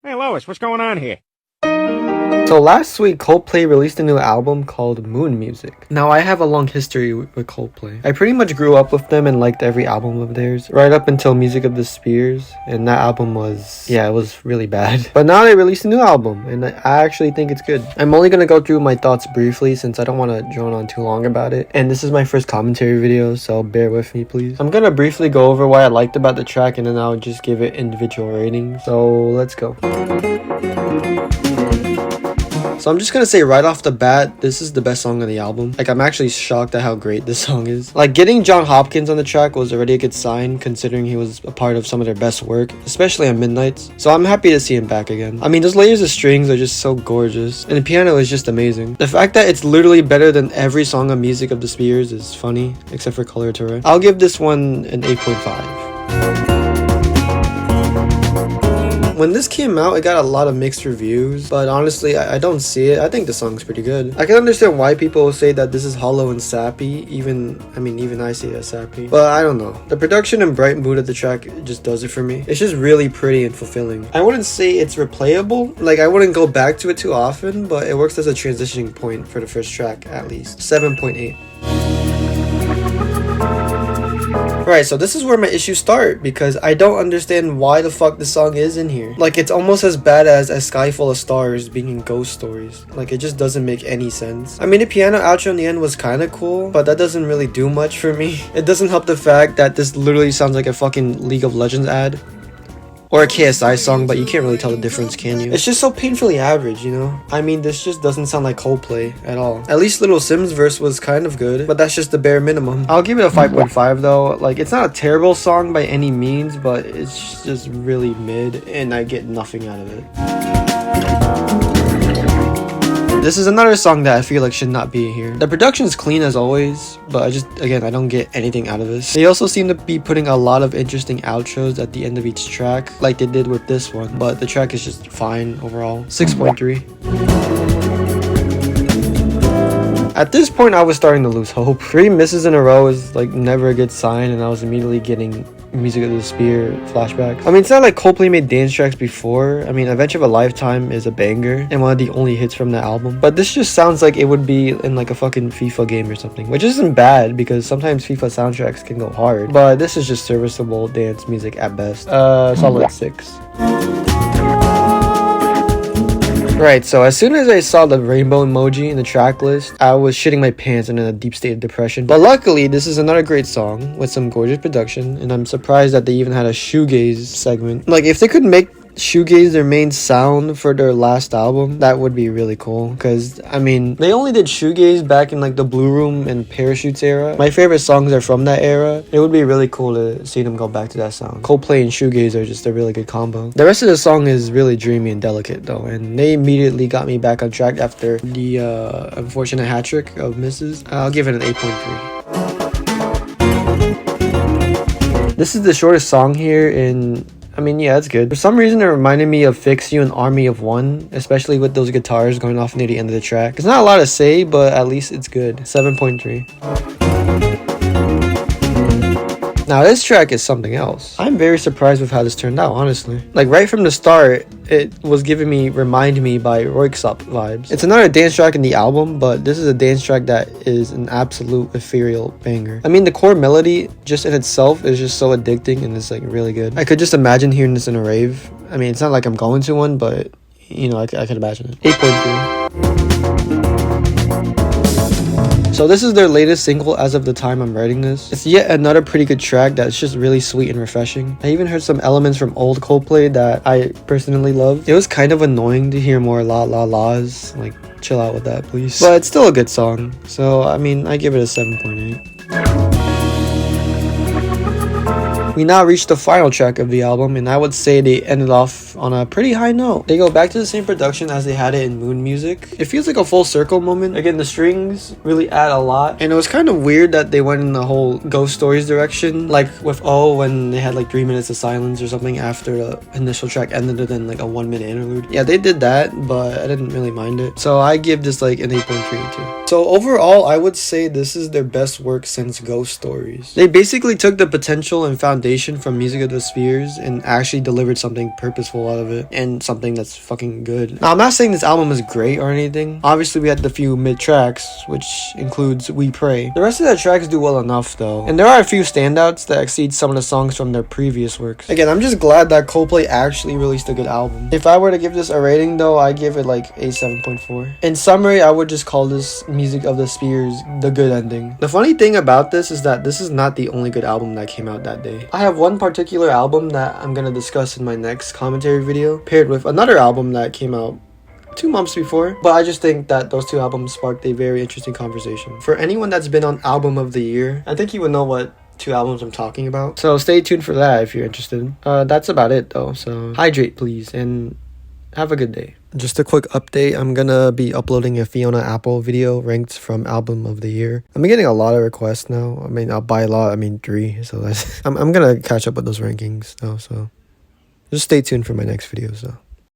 Hey, Lois, what's going on here? So last week, Coldplay released a new album called Moon Music. Now, I have a long history with Coldplay. I pretty much grew up with them and liked every album of theirs, right up until Music of the Spheres, and that album was, it was really bad. But now they released a new album, and I actually think it's good. I'm only gonna go through my thoughts briefly since I don't want to drone on too long about it, and this is my first commentary video, so bear with me, please. I'm gonna briefly go over what I liked about the track, and then I'll just give it individual ratings. So let's go. So I'm just gonna say right off the bat, this is the best song on the album. Like, I'm actually shocked at how great this song is. Like, getting John Hopkins on the track was already a good sign, considering he was a part of some of their best work, especially on Midnights. So I'm happy to see him back again. I mean, those layers of strings are just so gorgeous, and the piano is just amazing. The fact that it's literally better than every song on Music of the Spheres is funny, except for Coloratura. I'll give this one an 8.5. When this came out, it got a lot of mixed reviews, but honestly, I don't see it. I think the song's pretty good. I can understand why people say that this is hollow and sappy, even I see it as sappy. But I don't know. The production and bright mood of the track just does it for me. It's just really pretty and fulfilling. I wouldn't say it's replayable. Like, I wouldn't go back to it too often, but it works as a transitioning point for the first track, at least. 7.8. Right, so this is where my issues start, because I don't understand why the fuck this song is in here. Like, it's almost as bad as A Sky Full of Stars being in Ghost Stories. Like, it just doesn't make any sense. I mean, the piano outro in the end was kinda cool, but that doesn't really do much for me. It doesn't help the fact that this literally sounds like a fucking League of Legends ad. Or a KSI song, but you can't really tell the difference, can you? It's just so painfully average, you know? I mean, this just doesn't sound like Coldplay at all. At least Little Sim's verse was kind of good, but that's just the bare minimum. I'll give it a 5.5 though. Like, it's not a terrible song by any means, but it's just really mid, and I get nothing out of it. This is another song that I feel like should not be here. The production is clean as always, but I don't get anything out of this. They also seem to be putting a lot of interesting outros at the end of each track, like they did with this one, but the track is just fine overall. 6.3. At this point, I was starting to lose hope. 3 misses in a row is like never a good sign, and I was immediately getting Music of the Sphere flashbacks. I mean, it's not like Coldplay made dance tracks before. I mean, Adventure of a Lifetime is a banger and one of the only hits from the album, but this just sounds like it would be in like a fucking FIFA game or something, which isn't bad because sometimes FIFA soundtracks can go hard, but this is just serviceable dance music at best. Solid 6. Right, so as soon as I saw the rainbow emoji in the track list, I was shitting my pants and in a deep state of depression. But luckily, this is another great song with some gorgeous production, and I'm surprised that they even had a shoegaze segment. Like, if they could make shoegaze their main sound for their last album, that would be really cool, because I mean, they only did shoegaze back in like the Blue Room and Parachutes era. My favorite songs are from that era. It would be really cool to see them go back to that sound. Coldplay and shoegaze are just a really good combo. The rest of the song is really dreamy and delicate though, and they immediately got me back on track after the unfortunate hat trick of misses. I'll give it an 8.3. This is the shortest song here, and I mean, yeah, it's good. For some reason, it reminded me of Fix You and Army of One, especially with those guitars going off near the end of the track. There's not a lot to say, but at least it's good. 7.3. Now, this track is something else. I'm very surprised with how this turned out, honestly. Like, right from the start, it was giving me Remind Me by Royksop vibes. It's another dance track in the album, but this is a dance track that is an absolute ethereal banger. I mean, the core melody just in itself is just so addicting, and it's like really good. I could just imagine hearing this in a rave. I mean, it's not like I'm going to one, but you know, I could imagine it. 8.3. So this is their latest single as of the time I'm writing this. It's yet another pretty good track that's just really sweet and refreshing. I even heard some elements from old Coldplay that I personally loved. It was kind of annoying to hear more la la la's. Like, chill out with that, please. But it's still a good song. So, I mean, I give it a 7.8. We now reached the final track of the album, and I would say they ended off on a pretty high note. They go back to the same production as they had it in Moon Music. It feels like a full circle moment. Again, the strings really add a lot, and it was kind of weird that they went in the whole Ghost Stories direction, like with Oh, when they had like 3 minutes of silence or something after the initial track ended it in like a 1-minute interlude. Yeah, they did that, but I didn't really mind it. So I give this like an 8.3 too. So overall, I would say this is their best work since Ghost Stories. They basically took the potential and foundation foundation from Music of the Spheres and actually delivered something purposeful out of it and something that's fucking good. Now, I'm not saying this album is great or anything. Obviously, we had the few mid tracks, which includes We Pray. The rest of the tracks do well enough though, and there are a few standouts that exceed some of the songs from their previous works. Again, I'm just glad that Coldplay actually released a good album. If I were to give this a rating though, I give it like a 7.4. In summary, I would just call this Music of the Spheres the good ending. The funny thing about this is that this is not the only good album that came out that day. I have one particular album that I'm gonna discuss in my next commentary video, paired with another album that came out 2 months before, but I just think that those two albums sparked a very interesting conversation. For anyone that's been on Album of the Year, I think you would know what 2 albums I'm talking about, so stay tuned for that if you're interested. That's about it though, so hydrate please and have a good day. Just a quick update, I'm gonna be uploading a Fiona Apple video ranked from Album of the Year. I'm getting a lot of requests now. I mean, by a lot, I mean 3, so that's I'm gonna catch up with those rankings though, so just stay tuned for my next videos though.